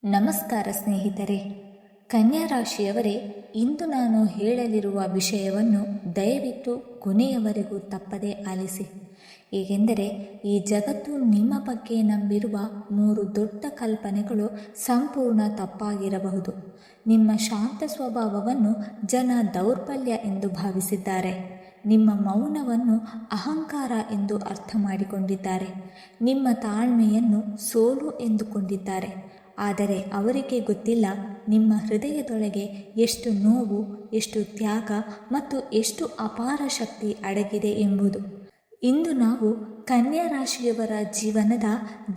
ನಮಸ್ಕಾರ ಸ್ನೇಹಿತರೆ. ಕನ್ಯಾ ರಾಶಿಯವರೇ, ಇಂದು ನಾನು ಹೇಳಲಿರುವ ವಿಷಯವನ್ನು ದಯವಿಟ್ಟು ಕೊನೆಯವರೆಗೂ ತಪ್ಪದೇ ಆಲಿಸಿ. ಏಕೆಂದರೆ ಈ ಜಗತ್ತು ನಿಮ್ಮ ಬಗ್ಗೆ ನಂಬಿರುವ 3 ದೊಡ್ಡ ಕಲ್ಪನೆಗಳು ಸಂಪೂರ್ಣ ತಪ್ಪಾಗಿರಬಹುದು. ನಿಮ್ಮ ಶಾಂತ ಸ್ವಭಾವವನ್ನು ಜನ ದೌರ್ಬಲ್ಯ ಎಂದು ಭಾವಿಸಿದ್ದಾರೆ. ನಿಮ್ಮ ಮೌನವನ್ನು ಅಹಂಕಾರ ಎಂದು ಅರ್ಥ ಮಾಡಿಕೊಂಡಿದ್ದಾರೆ. ನಿಮ್ಮ ತಾಳ್ಮೆಯನ್ನು ಸೋಲು ಎಂದುಕೊಂಡಿದ್ದಾರೆ. ಆದರೆ ಅವರಿಗೆ ಗೊತ್ತಿಲ್ಲ, ನಿಮ್ಮ ಹೃದಯದೊಳಗೆ ಎಷ್ಟು ನೋವು, ಎಷ್ಟು ತ್ಯಾಗ ಮತ್ತು ಎಷ್ಟು ಅಪಾರ ಶಕ್ತಿ ಅಡಗಿದೆ ಎಂಬುದು. ಇಂದು ನಾವು ಕನ್ಯಾ ರಾಶಿಯವರ ಜೀವನದ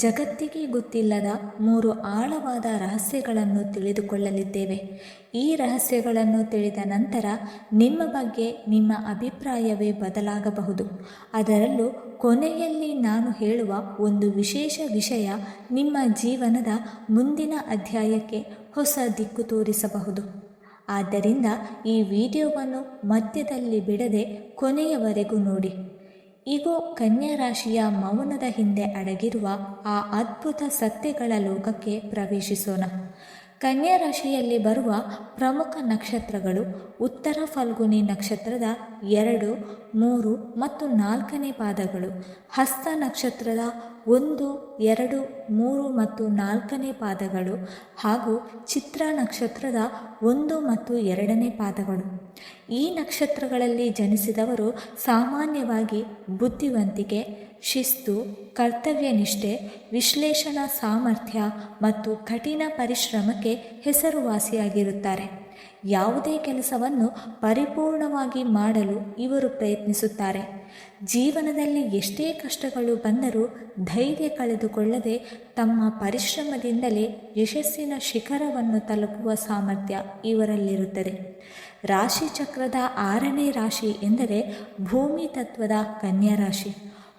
ಜಗತ್ತಿಗೆ ಗೊತ್ತಿಲ್ಲದ 3 ಆಳವಾದ ರಹಸ್ಯಗಳನ್ನು ತಿಳಿದುಕೊಳ್ಳಲಿದ್ದೇವೆ. ಈ ರಹಸ್ಯಗಳನ್ನು ತಿಳಿದ ನಂತರ ನಿಮ್ಮ ಬಗ್ಗೆ ನಿಮ್ಮ ಅಭಿಪ್ರಾಯವೇ ಬದಲಾಗಬಹುದು. ಅದರಲ್ಲೂ ಕೊನೆಯಲ್ಲಿ ನಾನು ಹೇಳುವ ಒಂದು ವಿಶೇಷ ವಿಷಯ ನಿಮ್ಮ ಜೀವನದ ಮುಂದಿನ ಅಧ್ಯಾಯಕ್ಕೆ ಹೊಸ ದಿಕ್ಕು ತೋರಿಸಬಹುದು. ಆದ್ದರಿಂದ ಈ ವಿಡಿಯೋವನ್ನು ಮಧ್ಯದಲ್ಲಿ ಬಿಡದೆ ಕೊನೆಯವರೆಗೂ ನೋಡಿ. ಈಗೋ ಕನ್ಯಾ ರಾಶಿಯ ಮೌನದ ಹಿಂದೆ ಅಡಗಿರುವ ಆ ಅದ್ಭುತ ಸತ್ಯಗಳ ಲೋಕಕ್ಕೆ ಪ್ರವೇಶಿಸೋಣ. ಕನ್ಯಾ ರಾಶಿಯಲ್ಲಿ ಬರುವ ಪ್ರಮುಖ ನಕ್ಷತ್ರಗಳು ಉತ್ತರ ಫಲ್ಗುನಿ ನಕ್ಷತ್ರದ 2, 3 ಮತ್ತು 4ನೇ ಪಾದಗಳು, ಹಸ್ತ ನಕ್ಷತ್ರದ 1, 2, 3 ಮತ್ತು 4ನೇ ಪಾದಗಳು ಹಾಗೂ ಚಿತ್ರ ನಕ್ಷತ್ರದ 1 ಮತ್ತು 2ನೇ ಪಾದಗಳು. ಈ ನಕ್ಷತ್ರಗಳಲ್ಲಿ ಜನಿಸಿದವರು ಸಾಮಾನ್ಯವಾಗಿ ಬುದ್ಧಿವಂತಿಕೆ, ಶಿಸ್ತು, ಕರ್ತವ್ಯನಿಷ್ಠೆ, ವಿಶ್ಲೇಷಣಾ ಸಾಮರ್ಥ್ಯ ಮತ್ತು ಕಠಿಣ ಪರಿಶ್ರಮಕ್ಕೆ ಹೆಸರುವಾಸಿಯಾಗಿರುತ್ತಾರೆ. ಯಾವುದೇ ಕೆಲಸವನ್ನು ಪರಿಪೂರ್ಣವಾಗಿ ಮಾಡಲು ಇವರು ಪ್ರಯತ್ನಿಸುತ್ತಾರೆ. ಜೀವನದಲ್ಲಿ ಎಷ್ಟೇ ಕಷ್ಟಗಳು ಬಂದರೂ ಧೈರ್ಯ ಕಳೆದುಕೊಳ್ಳದೆ ತಮ್ಮ ಪರಿಶ್ರಮದಿಂದಲೇ ಯಶಸ್ಸಿನ ಶಿಖರವನ್ನು ತಲುಪುವ ಸಾಮರ್ಥ್ಯ ಇವರಲ್ಲಿರುತ್ತದೆ. ರಾಶಿ ಚಕ್ರದ 6ನೇ ರಾಶಿ ಎಂದರೆ ಭೂಮಿ ತತ್ವದ ಕನ್ಯಾ ರಾಶಿ.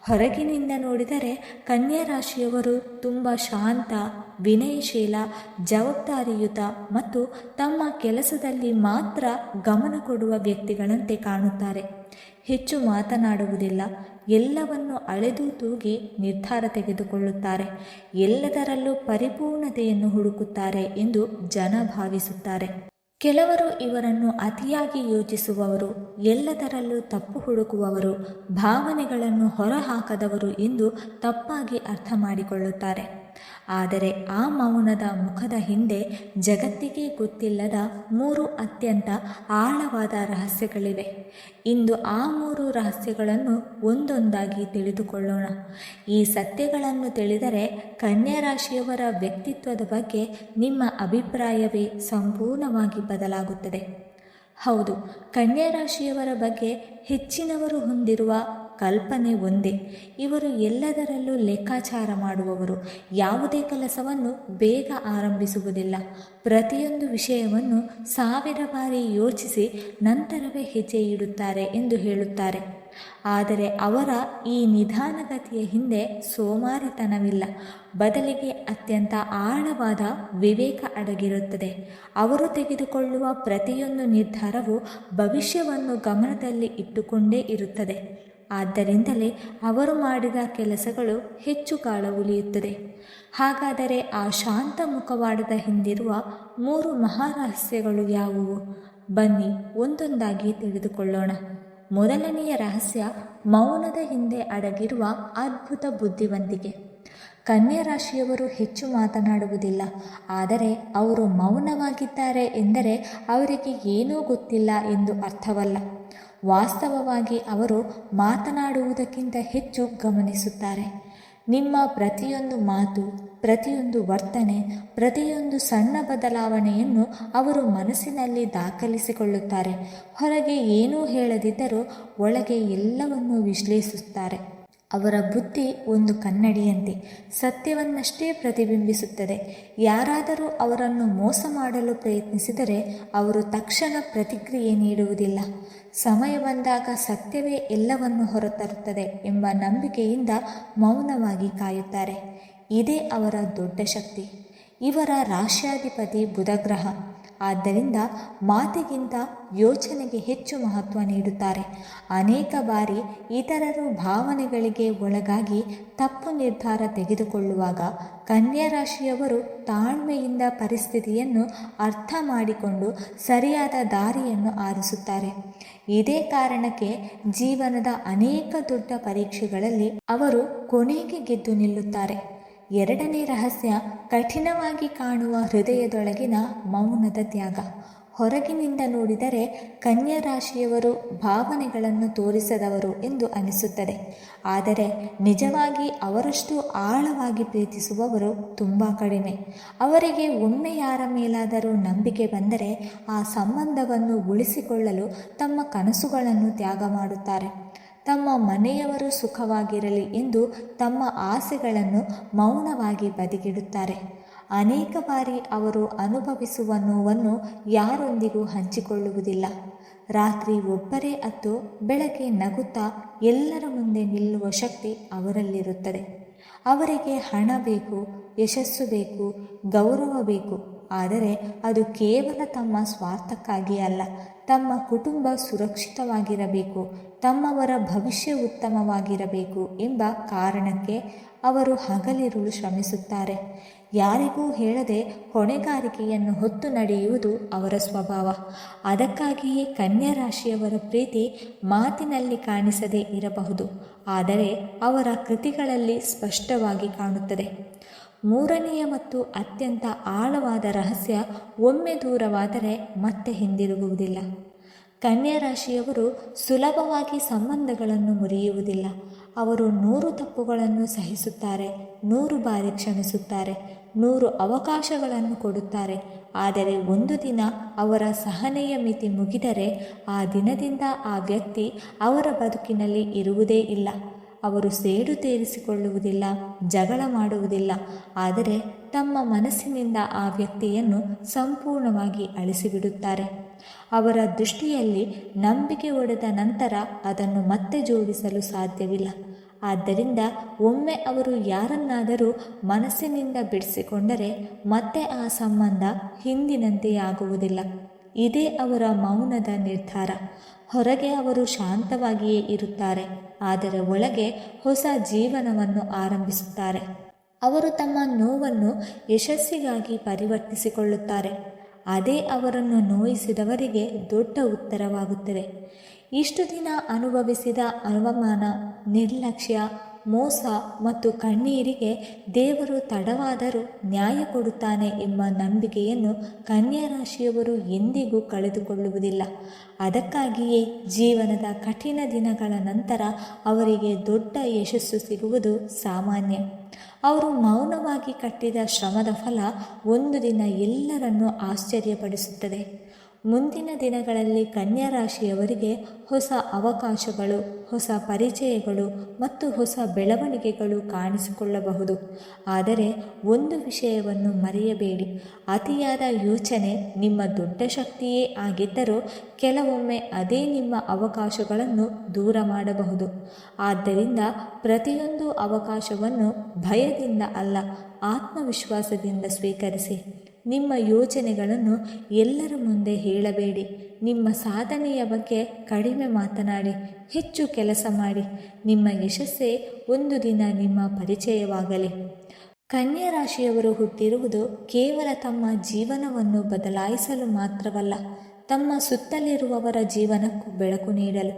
ಹೊರಗಿನಿಂದ ನೋಡಿದರೆ ಕನ್ಯಾ ರಾಶಿಯವರು ತುಂಬ ಶಾಂತ, ವಿನಯಶೀಲ, ಜವಾಬ್ದಾರಿಯುತ ಮತ್ತು ತಮ್ಮ ಕೆಲಸದಲ್ಲಿ ಮಾತ್ರ ಗಮನ ಕೊಡುವ ವ್ಯಕ್ತಿಗಳಂತೆ ಕಾಣುತ್ತಾರೆ. ಹೆಚ್ಚು ಮಾತನಾಡುವುದಿಲ್ಲ, ಎಲ್ಲವನ್ನು ಅಳೆದು ತೂಗಿ ನಿರ್ಧಾರ ತೆಗೆದುಕೊಳ್ಳುತ್ತಾರೆ, ಎಲ್ಲದರಲ್ಲೂ ಪರಿಪೂರ್ಣತೆಯನ್ನು ಹುಡುಕುತ್ತಾರೆ ಎಂದು ಜನ ಭಾವಿಸುತ್ತಾರೆ. ಕೆಲವರು ಇವರನ್ನು ಅತಿಯಾಗಿ ಯೋಚಿಸುವವರು, ಎಲ್ಲದರಲ್ಲೂ ತಪ್ಪು ಹುಡುಕುವವರು, ಭಾವನೆಗಳನ್ನು ಹೊರಹಾಕದವರು ಎಂದು ತಪ್ಪಾಗಿ ಅರ್ಥ ಮಾಡಿಕೊಳ್ಳುತ್ತಾರೆ. ಆದರೆ ಆ ಮೌನದ ಮುಖದ ಹಿಂದೆ ಜಗತ್ತಿಗೆ ಗೊತ್ತಿಲ್ಲದ 3 ಅತ್ಯಂತ ಆಳವಾದ ರಹಸ್ಯಗಳಿವೆ. ಇಂದು ಆ 3 ರಹಸ್ಯಗಳನ್ನು ಒಂದೊಂದಾಗಿ ತಿಳಿದುಕೊಳ್ಳೋಣ. ಈ ಸತ್ಯಗಳನ್ನು ತಿಳಿದರೆ ಕನ್ಯಾ ರಾಶಿಯವರ ವ್ಯಕ್ತಿತ್ವದ ಬಗ್ಗೆ ನಿಮ್ಮ ಅಭಿಪ್ರಾಯವೇ ಸಂಪೂರ್ಣವಾಗಿ ಬದಲಾಗುತ್ತದೆ. ಹೌದು, ಕನ್ಯಾ ರಾಶಿಯವರ ಬಗ್ಗೆ ಹೆಚ್ಚಿನವರು ಹೊಂದಿರುವ ಕಲ್ಪನೆ ಒಂದೇ. ಇವರು ಎಲ್ಲದರಲ್ಲೂ ಲೆಕ್ಕಾಚಾರ ಮಾಡುವವರು. ಯಾವುದೇ ಕೆಲಸವನ್ನು ಬೇಗ ಆರಂಭಿಸುವುದಿಲ್ಲ. ಪ್ರತಿಯೊಂದು ವಿಷಯವನ್ನು 1000 ಬಾರಿ ಯೋಚಿಸಿ ನಂತರವೇ ಹೆಜ್ಜೆ ಇಡುತ್ತಾರೆ ಎಂದು ಹೇಳುತ್ತಾರೆ. ಆದರೆ ಅವರ ಈ ನಿಧಾನಗತಿಯ ಹಿಂದೆ ಸೋಮಾರಿತನವಿಲ್ಲ, ಬದಲಿಗೆ ಅತ್ಯಂತ ಆಳವಾದ ವಿವೇಕ ಅಡಗಿರುತ್ತದೆ. ಅವರು ತೆಗೆದುಕೊಳ್ಳುವ ಪ್ರತಿಯೊಂದು ನಿರ್ಧಾರವು ಭವಿಷ್ಯವನ್ನು ಗಮನದಲ್ಲಿ ಇಟ್ಟುಕೊಂಡೇ ಇರುತ್ತದೆ. ಆದ್ದರಿಂದಲೇ ಅವರು ಮಾಡಿದ ಕೆಲಸಗಳು ಹೆಚ್ಚು ಕಾಲ ಉಳಿಯುತ್ತದೆ. ಹಾಗಾದರೆ ಆ ಶಾಂತ ಮುಖವಾಡದ ಹಿಂದಿರುವ 3 ಮಹಾರಹಸ್ಯಗಳು ಯಾವುವು? ಬನ್ನಿ ಒಂದೊಂದಾಗಿ ತಿಳಿದುಕೊಳ್ಳೋಣ. ಮೊದಲನೆಯ ರಹಸ್ಯ, ಮೌನದ ಹಿಂದೆ ಅಡಗಿರುವ ಅದ್ಭುತ ಬುದ್ಧಿವಂತಿಕೆ. ಕನ್ಯಾ ರಾಶಿಯವರು ಹೆಚ್ಚು ಮಾತನಾಡುವುದಿಲ್ಲ, ಆದರೆ ಅವರು ಮೌನವಾಗಿದ್ದಾರೆ ಎಂದರೆ ಅವರಿಗೆ ಏನೂ ಗೊತ್ತಿಲ್ಲ ಎಂದು ಅರ್ಥವಲ್ಲ. ವಾಸ್ತವವಾಗಿ ಅವರು ಮಾತನಾಡುವುದಕ್ಕಿಂತ ಹೆಚ್ಚು ಗಮನಿಸುತ್ತಾರೆ. ನಿಮ್ಮ ಪ್ರತಿಯೊಂದು ಮಾತು, ಪ್ರತಿಯೊಂದು ವರ್ತನೆ, ಪ್ರತಿಯೊಂದು ಸಣ್ಣ ಬದಲಾವಣೆಯನ್ನು ಅವರು ಮನಸ್ಸಿನಲ್ಲಿ ದಾಖಲಿಸಿಕೊಳ್ಳುತ್ತಾರೆ. ಹೊರಗೆ ಏನೂ ಹೇಳದಿದ್ದರೂ ಒಳಗೆ ಎಲ್ಲವನ್ನೂ ವಿಶ್ಲೇಷಿಸುತ್ತಾರೆ. ಅವರ ಬುದ್ಧಿ ಒಂದು ಕನ್ನಡಿಯಂತೆ ಸತ್ಯವನ್ನಷ್ಟೇ ಪ್ರತಿಬಿಂಬಿಸುತ್ತದೆ. ಯಾರಾದರೂ ಅವರನ್ನು ಮೋಸ ಮಾಡಲು ಪ್ರಯತ್ನಿಸಿದರೆ ಅವರು ತಕ್ಷಣ ಪ್ರತಿಕ್ರಿಯೆ ನೀಡುವುದಿಲ್ಲ. ಸಮಯ ಬಂದಾಗ ಸತ್ಯವೇ ಎಲ್ಲವನ್ನು ಹೊರತರುತ್ತದೆ ಎಂಬ ನಂಬಿಕೆಯಿಂದ ಮೌನವಾಗಿ ಕಾಯುತ್ತಾರೆ. ಇದೇ ಅವರ ದೊಡ್ಡ ಶಕ್ತಿ. ಇವರ ರಾಶ್ಯಾಧಿಪತಿ ಬುಧ ಗ್ರಹ. ಆದ್ದರಿಂದ ಮಾತಿಗಿಂತ ಯೋಚನೆಗೆ ಹೆಚ್ಚು ಮಹತ್ವ ನೀಡುತ್ತಾರೆ. ಅನೇಕ ಬಾರಿ ಇತರರು ಭಾವನೆಗಳಿಗೆ ಒಳಗಾಗಿ ತಪ್ಪು ನಿರ್ಧಾರ ತೆಗೆದುಕೊಳ್ಳುವಾಗ ಕನ್ಯಾ ರಾಶಿಯವರು ತಾಳ್ಮೆಯಿಂದ ಪರಿಸ್ಥಿತಿಯನ್ನು ಅರ್ಥ ಮಾಡಿಕೊಂಡು ಸರಿಯಾದ ದಾರಿಯನ್ನು ಆರಿಸುತ್ತಾರೆ. ಇದೇ ಕಾರಣಕ್ಕೆ ಜೀವನದ ಅನೇಕ ದೊಡ್ಡ ಪರೀಕ್ಷೆಗಳಲ್ಲಿ ಅವರು ಕೊನೆಗೆ ಗೆದ್ದು ನಿಲ್ಲುತ್ತಾರೆ. ಎರಡನೇ ರಹಸ್ಯ, ಕಠಿಣವಾಗಿ ಕಾಣುವ ಹೃದಯದೊಳಗಿನ ಮೌನದ ತ್ಯಾಗ. ಹೊರಗಿನಿಂದ ನೋಡಿದರೆ ಕನ್ಯಾ ರಾಶಿಯವರು ಭಾವನೆಗಳನ್ನು ತೋರಿಸದವರು ಎಂದು ಅನಿಸುತ್ತದೆ. ಆದರೆ ನಿಜವಾಗಿ ಅವರಷ್ಟು ಆಳವಾಗಿ ಪ್ರೀತಿಸುವವರು ತುಂಬ ಕಡಿಮೆ. ಅವರಿಗೆ ಒಮ್ಮೆ ಯಾರ ಮೇಲಾದರೂ ನಂಬಿಕೆ ಬಂದರೆ ಆ ಸಂಬಂಧವನ್ನು ಉಳಿಸಿಕೊಳ್ಳಲು ತಮ್ಮ ಕನಸುಗಳನ್ನು ತ್ಯಾಗ ಮಾಡುತ್ತಾರೆ. ತಮ್ಮ ಮನೆಯವರು ಸುಖವಾಗಿರಲಿ ಎಂದು ತಮ್ಮ ಆಸೆಗಳನ್ನು ಮೌನವಾಗಿ ಬದಿಗಿಡುತ್ತಾರೆ. ಅನೇಕ ಬಾರಿ ಅವರು ಅನುಭವಿಸುವ ನೋವನ್ನು ಯಾರೊಂದಿಗೂ ಹಂಚಿಕೊಳ್ಳುವುದಿಲ್ಲ. ರಾತ್ರಿ ಒಬ್ಬರೇ ಅತ್ತು ಬೆಳಗ್ಗೆ ನಗುತ್ತಾ ಎಲ್ಲರ ಮುಂದೆ ನಿಲ್ಲುವ ಶಕ್ತಿ ಅವರಲ್ಲಿರುತ್ತದೆ. ಅವರಿಗೆ ಹಣ ಬೇಕು, ಯಶಸ್ಸು ಬೇಕು, ಗೌರವ ಬೇಕು. ಆದರೆ ಅದು ಕೇವಲ ತಮ್ಮ ಸ್ವಾರ್ಥಕ್ಕಾಗಿ ಅಲ್ಲ, ತಮ್ಮ ಕುಟುಂಬ ಸುರಕ್ಷಿತವಾಗಿರಬೇಕು, ತಮ್ಮವರ ಭವಿಷ್ಯ ಉತ್ತಮವಾಗಿರಬೇಕು ಎಂಬ ಕಾರಣಕ್ಕೆ ಅವರು ಹಗಲಿರುಳು ಶ್ರಮಿಸುತ್ತಾರೆ. ಯಾರಿಗೂ ಹೇಳದೆ ಹೊಣೆಗಾರಿಕೆಯನ್ನು ಹೊತ್ತು ನಡೆಯುವುದು ಅವರ ಸ್ವಭಾವ. ಅದಕ್ಕಾಗಿಯೇ ಕನ್ಯಾ ರಾಶಿಯವರ ಪ್ರೀತಿ ಮಾತಿನಲ್ಲಿ ಕಾಣಿಸದೇ ಇರಬಹುದು, ಆದರೆ ಅವರ ಕೃತಿಗಳಲ್ಲಿ ಸ್ಪಷ್ಟವಾಗಿ ಕಾಣುತ್ತದೆ. ಮೂರನೆಯ ಮತ್ತು ಅತ್ಯಂತ ಆಳವಾದ ರಹಸ್ಯ, ಒಮ್ಮೆ ದೂರವಾದರೆ ಮತ್ತೆ ಹಿಂದಿರುಗುವುದಿಲ್ಲ. ಕನ್ಯಾ ರಾಶಿಯವರು ಸುಲಭವಾಗಿ ಸಂಬಂಧಗಳನ್ನು ಮುರಿಯುವುದಿಲ್ಲ. ಅವರು 100 ತಪ್ಪುಗಳನ್ನು ಸಹಿಸುತ್ತಾರೆ, 100 ಬಾರಿ ಕ್ಷಮಿಸುತ್ತಾರೆ, 100 ಅವಕಾಶಗಳನ್ನು ಕೊಡುತ್ತಾರೆ. ಆದರೆ ಒಂದು ದಿನ ಅವರ ಸಹನೆಯ ಮಿತಿ ಮುಗಿದರೆ ಆ ದಿನದಿಂದ ಆ ವ್ಯಕ್ತಿ ಅವರ ಬದುಕಿನಲ್ಲಿ ಇರುವುದೇ ಇಲ್ಲ. ಅವರು ಸೇಡು ತೀರಿಸಿಕೊಳ್ಳುವುದಿಲ್ಲ, ಜಗಳ ಮಾಡುವುದಿಲ್ಲ, ಆದರೆ ತಮ್ಮ ಮನಸ್ಸಿನಿಂದ ಆ ವ್ಯಕ್ತಿಯನ್ನು ಸಂಪೂರ್ಣವಾಗಿ ಅಳಿಸಿಬಿಡುತ್ತಾರೆ. ಅವರ ದೃಷ್ಟಿಯಲ್ಲಿ ನಂಬಿಕೆ ಒಡೆದ ನಂತರ ಅದನ್ನು ಮತ್ತೆ ಜೋಡಿಸಲು ಸಾಧ್ಯವಿಲ್ಲ. ಆದ್ದರಿಂದ ಒಮ್ಮೆ ಅವರು ಯಾರನ್ನಾದರೂ ಮನಸ್ಸಿನಿಂದ ಬಿಡಿಸಿಕೊಂಡರೆ ಮತ್ತೆ ಆ ಸಂಬಂಧ ಹಿಂದಿನಂತೆಯಾಗುವುದಿಲ್ಲ. ಇದೇ ಅವರ ಮೌನದ ನಿರ್ಧಾರ. ಹೊರಗೆ ಅವರು ಶಾಂತವಾಗಿಯೇ ಇರುತ್ತಾರೆ, ಆದರೆ ಒಳಗೆ ಹೊಸ ಜೀವನವನ್ನು ಆರಂಭಿಸುತ್ತಾರೆ. ಅವರು ತಮ್ಮ ನೋವನ್ನು ಯಶಸ್ಸಿಗಾಗಿ ಪರಿವರ್ತಿಸಿಕೊಳ್ಳುತ್ತಾರೆ. ಅದೇ ಅವರನ್ನು ನೋಯಿಸಿದವರಿಗೆ ದೊಡ್ಡ ಉತ್ತರವಾಗುತ್ತದೆ. ಇಷ್ಟು ದಿನ ಅನುಭವಿಸಿದ ಅವಮಾನ, ನಿರ್ಲಕ್ಷ್ಯ, ಮೋಸ ಮತ್ತು ಕಣ್ಣೀರಿಗೆ ದೇವರು ತಡವಾದರೂ ನ್ಯಾಯ ಕೊಡುತ್ತಾನೆ ಎಂಬ ನಂಬಿಕೆಯನ್ನು ಕನ್ಯಾ ರಾಶಿಯವರು ಎಂದಿಗೂ ಕಳೆದುಕೊಳ್ಳುವುದಿಲ್ಲ. ಅದಕ್ಕಾಗಿಯೇ ಜೀವನದ ಕಠಿಣ ದಿನಗಳ ನಂತರ ಅವರಿಗೆ ದೊಡ್ಡ ಯಶಸ್ಸು ಸಿಗುವುದು ಸಾಮಾನ್ಯ. ಅವರು ಮೌನವಾಗಿ ಕಟ್ಟಿದ ಶ್ರಮದ ಫಲ ಒಂದು ದಿನ ಎಲ್ಲರನ್ನೂ ಆಶ್ಚರ್ಯಪಡಿಸುತ್ತದೆ. ಮುಂದಿನ ದಿನಗಳಲ್ಲಿ ಕನ್ಯಾ ರಾಶಿಯವರಿಗೆ ಹೊಸ ಅವಕಾಶಗಳು, ಹೊಸ ಪರಿಚಯಗಳು ಮತ್ತು ಹೊಸ ಬೆಳವಣಿಗೆಗಳು ಕಾಣಿಸಿಕೊಳ್ಳಬಹುದು. ಆದರೆ ಒಂದು ವಿಷಯವನ್ನು ಮರೆಯಬೇಡಿ, ಅತಿಯಾದ ಯೋಚನೆ ನಿಮ್ಮ ದೊಡ್ಡ ಶಕ್ತಿಯೇ ಆಗಿದ್ದರೂ ಕೆಲವೊಮ್ಮೆ ಅದೇ ನಿಮ್ಮ ಅವಕಾಶಗಳನ್ನು ದೂರ ಮಾಡಬಹುದು. ಆದ್ದರಿಂದ ಪ್ರತಿಯೊಂದು ಅವಕಾಶವನ್ನು ಭಯದಿಂದ ಅಲ್ಲ, ಆತ್ಮವಿಶ್ವಾಸದಿಂದ ಸ್ವೀಕರಿಸಿ. ನಿಮ್ಮ ಯೋಚನೆಗಳನ್ನು ಎಲ್ಲರ ಮುಂದೆ ಹೇಳಬೇಡಿ. ನಿಮ್ಮ ಸಾಧನೆಯ ಬಗ್ಗೆ ಕಡಿಮೆ ಮಾತನಾಡಿ, ಹೆಚ್ಚು ಕೆಲಸ ಮಾಡಿ. ನಿಮ್ಮ ಯಶಸ್ಸೇ ಒಂದು ದಿನ ನಿಮ್ಮ ಪರಿಚಯವಾಗಲಿ. ಕನ್ಯಾ ರಾಶಿಯವರು ಹುಟ್ಟಿರುವುದು ಕೇವಲ ತಮ್ಮ ಜೀವನವನ್ನು ಬದಲಾಯಿಸಲು ಮಾತ್ರವಲ್ಲ, ತಮ್ಮ ಸುತ್ತಲಿರುವವರ ಜೀವನಕ್ಕೂ ಬೆಳಕು ನೀಡಲು.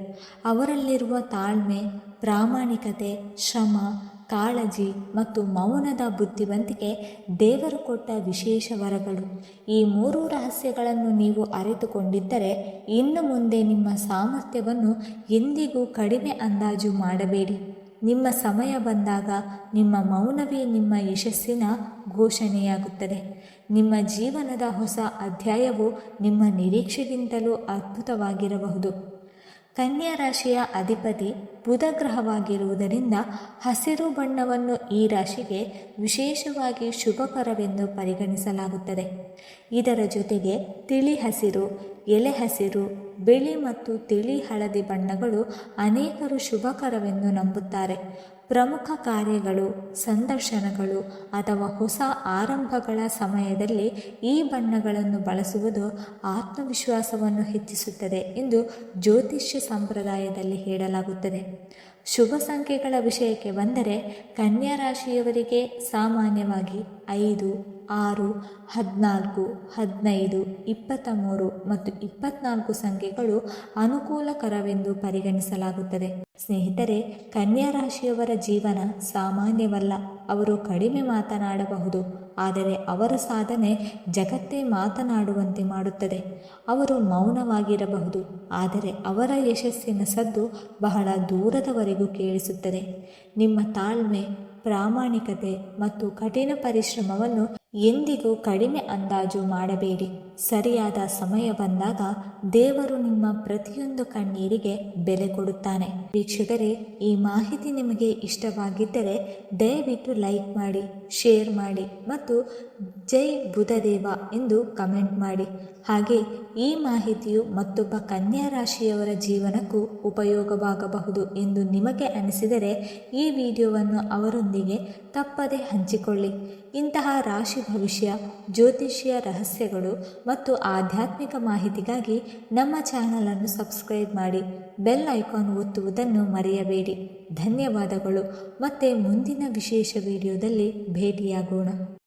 ಅವರಲ್ಲಿರುವ ತಾಳ್ಮೆ, ಪ್ರಾಮಾಣಿಕತೆ, ಶ್ರಮ, ಕಾಳಜಿ ಮತ್ತು ಮೌನದ ಬುದ್ಧಿವಂತಿಕೆ ದೇವರು ಕೊಟ್ಟ ವಿಶೇಷ ವರಗಳು. ಈ 3 ರಹಸ್ಯಗಳನ್ನು ನೀವು ಅರಿತುಕೊಂಡಿದ್ದರೆ ಇನ್ನು ಮುಂದೆ ನಿಮ್ಮ ಸಾಮರ್ಥ್ಯವನ್ನು ಎಂದಿಗೂ ಕಡಿಮೆ ಅಂದಾಜು ಮಾಡಬೇಡಿ. ನಿಮ್ಮ ಸಮಯ ಬಂದಾಗ ನಿಮ್ಮ ಮೌನವೇ ನಿಮ್ಮ ಯಶಸ್ಸಿನ ಘೋಷಣೆಯಾಗುತ್ತದೆ. ನಿಮ್ಮ ಜೀವನದ ಹೊಸ ಅಧ್ಯಾಯವು ನಿಮ್ಮ ನಿರೀಕ್ಷೆಗಿಂತಲೂ ಅದ್ಭುತವಾಗಿರಬಹುದು. ಕನ್ಯಾ ರಾಶಿಯ ಅಧಿಪತಿ ಬುಧ ಗ್ರಹವಾಗಿರುವುದರಿಂದ ಹಸಿರು ಬಣ್ಣವನ್ನು ಈ ರಾಶಿಗೆ ವಿಶೇಷವಾಗಿ ಶುಭಕರವೆಂದು ಪರಿಗಣಿಸಲಾಗುತ್ತದೆ. ಇದರ ಜೊತೆಗೆ ತಿಳಿ ಹಸಿರು, ಎಲೆ ಹಸಿರು, ಬಿಳಿ ಮತ್ತು ತಿಳಿ ಹಳದಿ ಬಣ್ಣಗಳು ಅನೇಕರು ಶುಭಕರವೆಂದು ನಂಬುತ್ತಾರೆ. ಪ್ರಮುಖ ಕಾರ್ಯಗಳು, ಸಂದರ್ಶನಗಳು ಅಥವಾ ಹೊಸ ಆರಂಭಗಳ ಸಮಯದಲ್ಲಿ ಈ ಬಣ್ಣಗಳನ್ನು ಬಳಸುವುದು ಆತ್ಮವಿಶ್ವಾಸವನ್ನು ಹೆಚ್ಚಿಸುತ್ತದೆ ಎಂದು ಜ್ಯೋತಿಷ್ಯ ಸಂಪ್ರದಾಯದಲ್ಲಿ ಹೇಳಲಾಗುತ್ತದೆ. ಶುಭ ಸಂಖ್ಯೆಗಳ ವಿಷಯಕ್ಕೆ ಬಂದರೆ ಕನ್ಯಾ ರಾಶಿಯವರಿಗೆ ಸಾಮಾನ್ಯವಾಗಿ 5, 6, 14, 15, 23 ಮತ್ತು 24 ಸಂಖ್ಯೆಗಳು ಅನುಕೂಲಕರವೆಂದು ಪರಿಗಣಿಸಲಾಗುತ್ತದೆ. ಸ್ನೇಹಿತರೆ, ಕನ್ಯಾ ರಾಶಿಯವರ ಜೀವನ ಸಾಮಾನ್ಯವಲ್ಲ. ಅವರು ಕಡಿಮೆ ಮಾತನಾಡಬಹುದು, ಆದರೆ ಅವರ ಸಾಧನೆ ಜಗತ್ತೇ ಮಾತನಾಡುವಂತೆ ಮಾಡುತ್ತದೆ. ಅವರು ಮೌನವಾಗಿರಬಹುದು, ಆದರೆ ಅವರ ಯಶಸ್ಸಿನ ಸದ್ದು ಬಹಳ ದೂರದವರೆಗೂ ಕೇಳಿಸುತ್ತದೆ. ನಿಮ್ಮ ತಾಳ್ಮೆ, ಪ್ರಾಮಾಣಿಕತೆ ಮತ್ತು ಕಠಿಣ ಪರಿಶ್ರಮವನ್ನು ಎಂದಿಗೂ ಕಡಿಮೆ ಅಂದಾಜು ಮಾಡಬೇಡಿ. ಸರಿಯಾದ ಸಮಯ ಬಂದಾಗ ದೇವರು ನಿಮ್ಮ ಪ್ರತಿಯೊಂದು ಕಣ್ಣೀರಿಗೆ ಬೆಲೆ ಕೊಡುತ್ತಾನೆ. ವೀಕ್ಷಕರೇ, ಈ ಮಾಹಿತಿ ನಿಮಗೆ ಇಷ್ಟವಾಗಿದ್ದರೆ ದಯವಿಟ್ಟು ಲೈಕ್ ಮಾಡಿ, ಶೇರ್ ಮಾಡಿ ಮತ್ತು ಜೈ ಬುಧದೇವ ಎಂದು ಕಮೆಂಟ್ ಮಾಡಿ. ಹಾಗೆ ಈ ಮಾಹಿತಿಯು ಮತ್ತೊಬ್ಬ ಕನ್ಯಾ ರಾಶಿಯವರ ಜೀವನಕ್ಕೂ ಉಪಯೋಗವಾಗಬಹುದು ಎಂದು ನಿಮಗೆ ಅನಿಸಿದರೆ ಈ ವಿಡಿಯೋವನ್ನು ಅವರೊಂದಿಗೆ ತಪ್ಪದೆ ಹಂಚಿಕೊಳ್ಳಿ. ಇಂತಹ ರಾಶಿ ಭವಿಷ್ಯ, ಜ್ಯೋತಿಷ್ಯ ರಹಸ್ಯಗಳು ಮತ್ತು ಆಧ್ಯಾತ್ಮಿಕ ಮಾಹಿತಿಗಾಗಿ ನಮ್ಮ ಚಾನಲನ್ನು ಸಬ್ಸ್ಕ್ರೈಬ್ ಮಾಡಿ, ಬೆಲ್ ಐಕಾನ್ ಒತ್ತುವುದನ್ನು ಮರೆಯಬೇಡಿ. ಧನ್ಯವಾದಗಳು. ಮತ್ತೆ ಮುಂದಿನ ವಿಶೇಷ ವಿಡಿಯೋದಲ್ಲಿ ಭೇಟಿಯಾಗೋಣ.